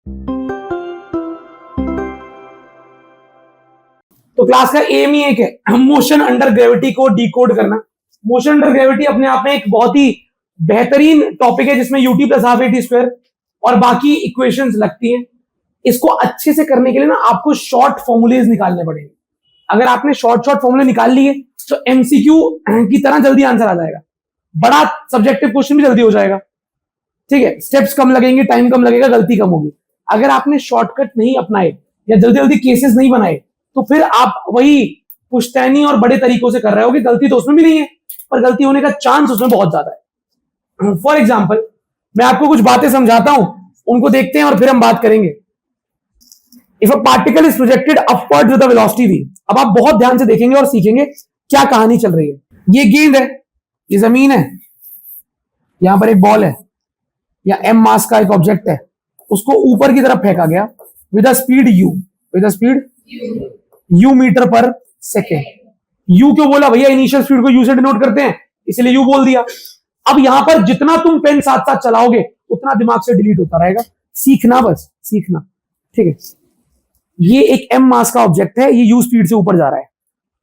तो क्लास का एम ही एक है, मोशन अंडर ग्रेविटी को डिकोड करना। मोशन अंडर ग्रेविटी अपने आप में एक बहुत ही बेहतरीन टॉपिक है जिसमें UT plus half eighty square और बाकी इक्वेशंस लगती हैं। इसको अच्छे से करने के लिए ना आपको शॉर्ट फॉर्मूलेज निकालने पड़ेंगे। अगर आपने शॉर्ट फॉर्मूले निकाल लिए तो एमसीक्यू की तरह जल्दी आंसर आ जाएगा, बड़ा सब्जेक्टिव क्वेश्चन भी जल्दी हो जाएगा। ठीक है, स्टेप्स कम लगेंगे, टाइम कम लगेगा, गलती कम होगी। अगर आपने शॉर्टकट नहीं अपनाए या जल्दी जल्दी केसेस नहीं बनाए तो फिर आप वही पुश्तैनी और बड़े तरीकों से कर रहे हो कि गलती तो उसमें भी नहीं है पर गलती होने का चांस उसमें बहुत ज्यादा है। फॉर एग्जाम्पल मैं आपको कुछ बातें समझाता हूं, उनको देखते हैं और फिर हम बात करेंगे। If a particle is projected upward with the velocity v, अब आप बहुत ध्यान से देखेंगे और सीखेंगे क्या कहानी चल रही है। ये गेंद है, ये जमीन है, यहां पर एक बॉल है या m मास का एक ऑब्जेक्ट है, उसको ऊपर की तरफ फेंका गया with a speed u, with a speed u metre पर सेकेंड। u क्यों बोला भैया? इनिशियल स्पीड को u से डिनोट करते हैं इसलिए u बोल दिया। अब यहां पर जितना तुम पेन साथ साथ चलाओगे उतना दिमाग से डिलीट होता रहेगा, सीखना, बस सीखना। ठीक है, ये एक m मास का ऑब्जेक्ट है, ये u स्पीड से ऊपर जा रहा है।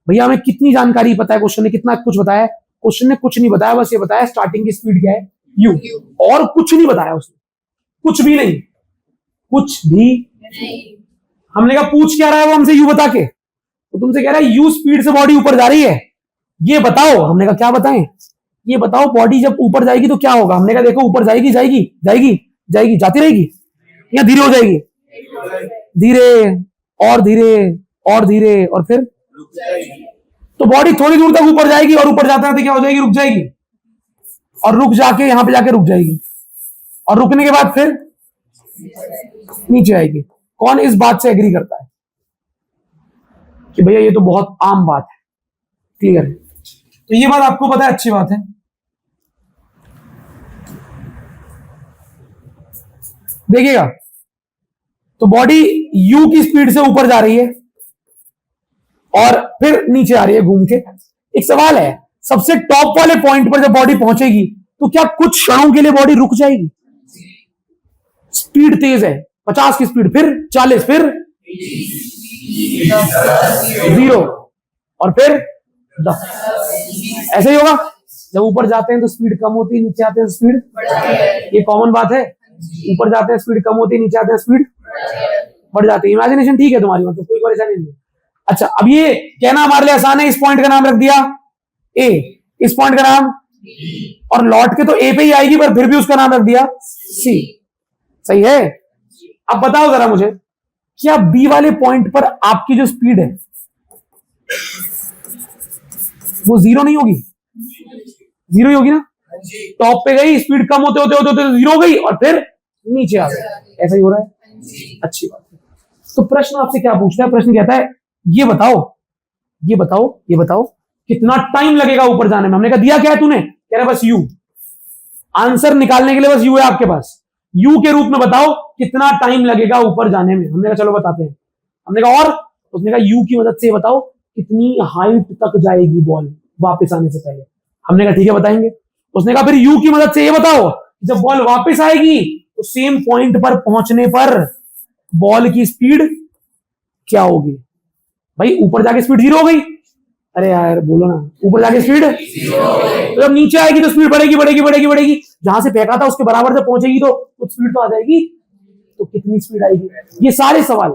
भैया हमें कितनी जानकारी पता है? क्वेश्चन ने कितना कुछ बताया? क्वेश्चन ने कुछ नहीं बताया, बस ये बताया स्टार्टिंग की स्पीड क्या है u, और कुछ नहीं बताया उसने, कुछ भी नहीं, कुछ भी नहीं। हमने कहा पूछ क्या रहा है वो हमसे u बता के, तो तुमसे कह रहा है u स्पीड से बॉडी ऊपर जा रही है, ये बताओ। हमने कहा क्या बताएं? ये बताओ बॉडी जब ऊपर जाएगी तो क्या होगा? हमने कहा देखो ऊपर जाएगी जाएगी जाएगी जाएगी, जाती रहेगी या धीरे हो जाएगी? धीरे और धीरे और धीरे और फिर तो बॉडी थोड़ी दूर तक ऊपर जाएगी और ऊपर जाते जाते क्या हो जाएगी? रुक जाएगी, और रुक जाके यहां पे जाके रुक जाएगी, और रुकने के बाद फिर नीचे आएगी। कौन इस बात से एग्री करता है कि भैया ये तो बहुत आम बात है, क्लियर है? तो ये बात आपको पता है, अच्छी बात है। देखिएगा, तो बॉडी u की स्पीड से ऊपर जा रही है और फिर नीचे आ रही है घूम के। एक सवाल है, सबसे टॉप वाले पॉइंट पर जब बॉडी पहुंचेगी तो क्या कुछ क्षणों के लिए बॉडी रुक जाएगी? स्पीड तेज है, 50 की स्पीड, फिर 40, फिर 0 और फिर 10, ऐसे ही होगा। जब ऊपर जाते हैं तो स्पीड कम होती है, नीचे आते हैं स्पीड, ये कॉमन बात है। ऊपर जाते हैं स्पीड कम होती है, नीचे आते हैं स्पीड बढ़ जाती है। इमेजिनेशन ठीक है तुम्हारी, मतलब कोई परेशानी नहीं है। अच्छा, अब ये कहना हमारे लिए आसान है, इस पॉइंट का नाम रख दिया ए, इस पॉइंट का नाम, और लौट के तो ए पे ही आएगी पर फिर भी उसका नाम रख दिया सी। सही है? अब बताओ जरा मुझे, क्या बी वाले पॉइंट पर आपकी जो स्पीड है वो 0 नहीं होगी? 0 ही होगी ना? टॉप पे गई, स्पीड कम होते होते होते होते 0 हो गई और फिर नीचे आ गई। ऐसा ही हो रहा है, अच्छी बात है। तो प्रश्न आपसे क्या पूछता है? प्रश्न कहता है ये बताओ, ये बताओ, ये बताओ कितना टाइम लगेगा ऊपर जाने में। हमने कहा दिया क्या है तूने? कह रहा बस u, आंसर निकालने के लिए बस u है आपके पास, u के रूप में बताओ कितना टाइम लगेगा ऊपर जाने में। हमने कहा चलो बताते हैं। हमने कहा और? उसने कहा u की मदद से बताओ कितनी हाइट तक जाएगी बॉल वापस आने से पहले। हमने कहा ठीक है बताएंगे। उसने कहा फिर u की मदद से ये बताओ जब बॉल वापस आएगी तो सेम पॉइंट पर पहुंचने पर बॉल की स्पीड क्या होगी? भाई ऊपर जाके स्पीड 0 हो गई, अरे यार बोलो ना, ऊपर जाके स्पीड, तो जब नीचे आएगी तो स्पीड बढ़ेगी बढ़ेगी बढ़ेगी बढ़ेगी, जहां से फेंका था उसके बराबर से पहुंचेगी तो कुछ स्पीड तो आ जाएगी। तो कितनी स्पीड आएगी? ये सारे सवाल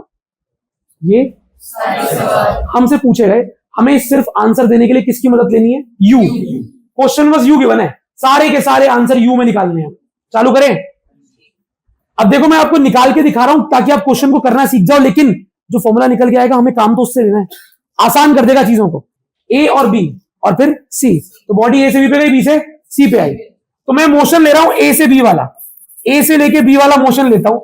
हमसे पूछे गए, हमें सिर्फ आंसर देने के लिए किसकी मदद लेनी है? यू। क्वेश्चन बस यू गिवन है, सारे के सारे आंसर यू में निकालने हैं। चालू करें? अब देखो मैं आपको निकाल के दिखा रहा हूं ताकि आप क्वेश्चन को करना सीख जाओ, लेकिन जो फॉर्मूला निकल के आएगा हमें काम तो उससे लेना है, आसान कर देगा चीजों को। ए और बी और फिर सी, तो बॉडी ए से बी पे गई, बी से सी पे आई, तो मैं मोशन ले रहा हूं ए से बी वाला, ए से लेके बी वाला मोशन लेता हूं।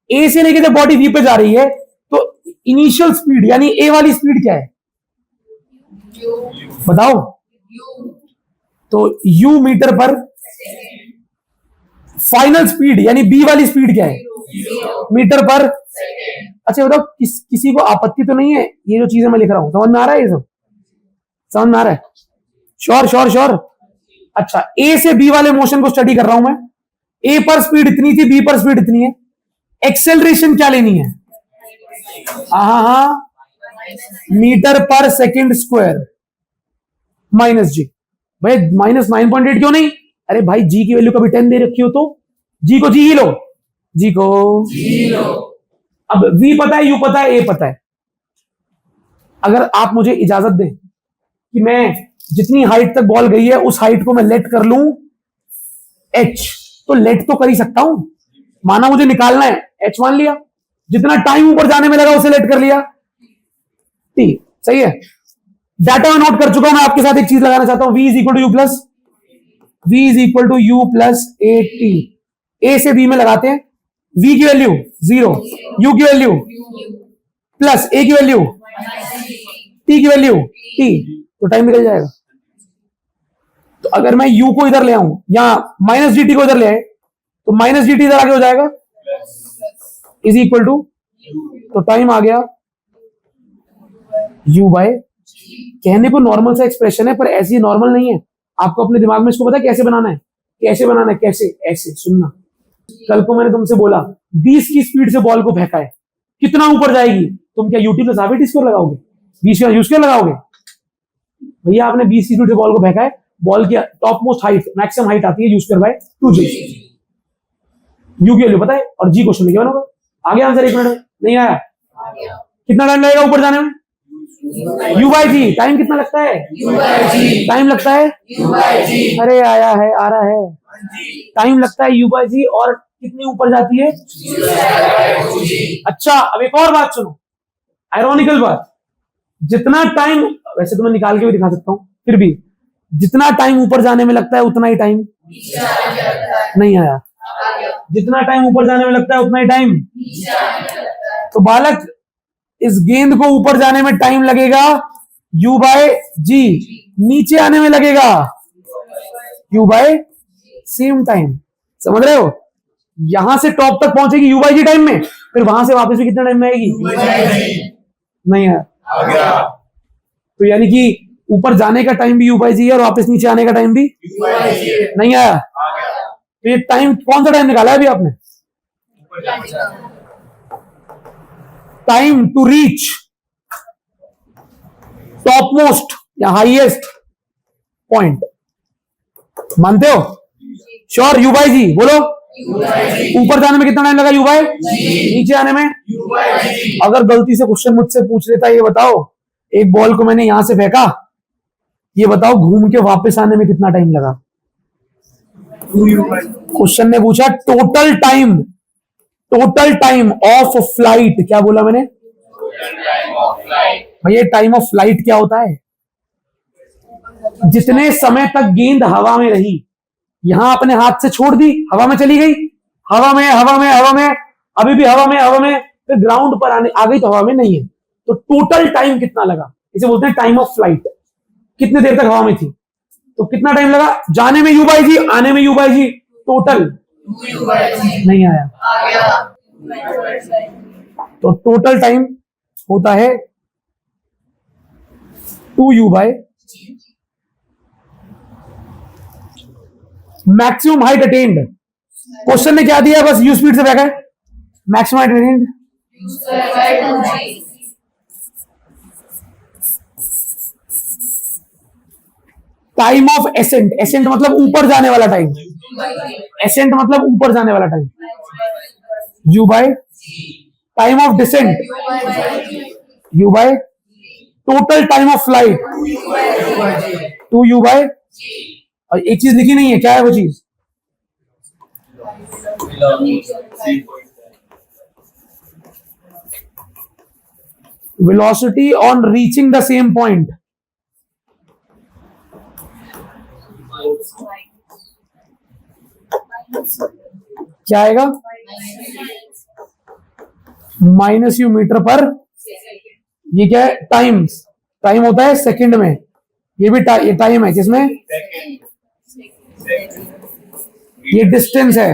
ए से लेके जब बॉडी बी पे जा रही है तो इनिशियल स्पीड यानी ए वाली स्पीड क्या है बताओ? तो u मीटर पर, फाइनल स्पीड यानी बी वाली स्पीड क्या है? मीटर पर। अच्छा बताओ, किसी को आपत्ति तो नहीं है ये जो चीजें मैं लिख रहा हूं? समझ में आ रहा है? ये सब समझ में आ रहा है? Sure sure sure. अच्छा, ए से बी वाले मोशन को स्टडी कर रहा हूं मैं। ए पर स्पीड इतनी थी, बी पर स्पीड इतनी है। एक्सेलरेशन क्या लेनी है? हाँ, मीटर पर सेकंड स्क्वायर माइनस जी। भाई -9.8 क्यों नहीं? अरे भाई जी की वैल्यू कभी 10 दे रखी हो तो जी को जी ही लो, जी को जी लो। अब v पता है, u पता है, a पता है। अगर आप मुझे इजाजत दें कि मैं जितनी हाइट तक बॉल गई है उस हाइट को मैं लेट कर लूं h, तो लेट तो कर ही सकता हूं। माना मुझे निकालना है, h मान लिया, जितना टाइम ऊपर जाने में लगा उसे लेट कर लिया, t। सही है, डाटा में नोट कर चुका हूं। मैं आपके साथ एक चीज लगाना चाहता हूं, v is equal to u plus a t. A से बी में लगाते हैं, v की वैल्यू 0, u की वैल्यू प्लस a की वैल्यू t की वैल्यू t, तो टाइम निकल जाएगा। तो अगर मैं u को इधर ले आऊं या माइनस dt को इधर ले आए, तो माइनस dt इधर आगे हो जाएगा इज इक्वल टू, तो टाइम आ गया u बाय। कहने को नॉर्मल सा एक्सप्रेशन है पर ऐसी नॉर्मल नहीं है। आपको अपने दिमाग में इसको पता है कैसे बनाना है? कैसे बनाना है? कैसे? ऐसे सुनना। कल को मैंने तुमसे बोला 20 की स्पीड से बॉल को फेंका है, कितना ऊपर जाएगी? तुम क्या यूट्यूब पे साबित स्कोर लगाओगे? 20 का यूज स्कोर लगाओगे? भैया आपने 20 की स्पीड से बॉल को फेंका है, बॉल की top most height, maximum height आती है you square by 2g। You की वैल्यू पता है और जी क्वेश्चन में क्या होगा? आ गया आंसर 1 मिनट में? नहीं आया? कितना टाइम लगेगा ऊपर जाने में? You by ji. टाइम कितना लगता है? टाइम लगता है, अरे आया है, आ रहा है, टाइम लगता है यू बाई जी। और कितनी ऊपर जाती है? अच्छा, अब एक और बात सुनो, आयरॉनिकल बात। जितना टाइम, वैसे तो मैं निकाल के भी दिखा सकता हूं, फिर भी जितना टाइम ऊपर जाने में लगता है उतना ही टाइम नहीं आया। जितना टाइम ऊपर जाने में लगता है उतना ही टाइम। तो बालक, इस गेंद को ऊपर जाने में टाइम लगेगा u बाय जी, नीचे आने में लगेगा u बाय सेम टाइम। समझ रहे हो? यहां से टॉप तक पहुंचेगी u बाय जी टाइम में, फिर वहां से वापस भी कितने टाइम में आएगी? नहीं है। तो यानी कि ऊपर जाने का टाइम भी u बाय जी है और वापस नीचे आने का टाइम भी नहीं आया। तो ये टाइम, कौन सा टाइम निकाला है अभी आपने? Time to reach top most या हाईएस्ट पॉइंट। मानते हो? श्योर? यू बाई जी बोलो। ऊपर जाने में कितना टाइम लगा यू बाई? नीचे आने में? अगर गलती से क्वेश्चन मुझसे पूछ लेता, ये बताओ एक बॉल को मैंने यहां से फेंका, ये बताओ घूम के वापस आने में कितना टाइम लगा? क्वेश्चन ने पूछा टोटल टाइम ऑफ फ्लाइट। क्या बोला मैंने भैया? टाइम ऑफ फ्लाइट क्या होता है? जितने समय तक गेंद हवा में रही, यहां अपने हाथ से छोड़ दी, हवा में चली गई, हवा में, अभी भी हवा में, फिर ग्राउंड पर आ गई तो हवा में नहीं है। तो टोटल टाइम कितना लगा, इसे बोलते हैं टाइम ऑफ फ्लाइट। कितने देर तक हवा में थी, तो कितना टाइम लगा? जाने में यू बाई जी, आने में यू बाई जी, टोटल नहीं आया। तो टोटल टाइम होता है 2u by maximum height attend. Question ने क्या दिया? बस यू स्पीड से फेंका है, maximum height attend time of ascent. Ascent मतलब ऊपर जाने वाला टाइम, एसेंट मतलब ऊपर जाने वाला time, u by time of descent, u by total time of flight, 2u by. और एक चीज लिखी नहीं है, क्या है वो चीज? Velocity on reaching the same point. क्या आएगा? -u मीटर पर, ये क्या है? टाइम होता है सेकंड में, ये भी ये टाइम है किसमें? ये डिस्टेंस है,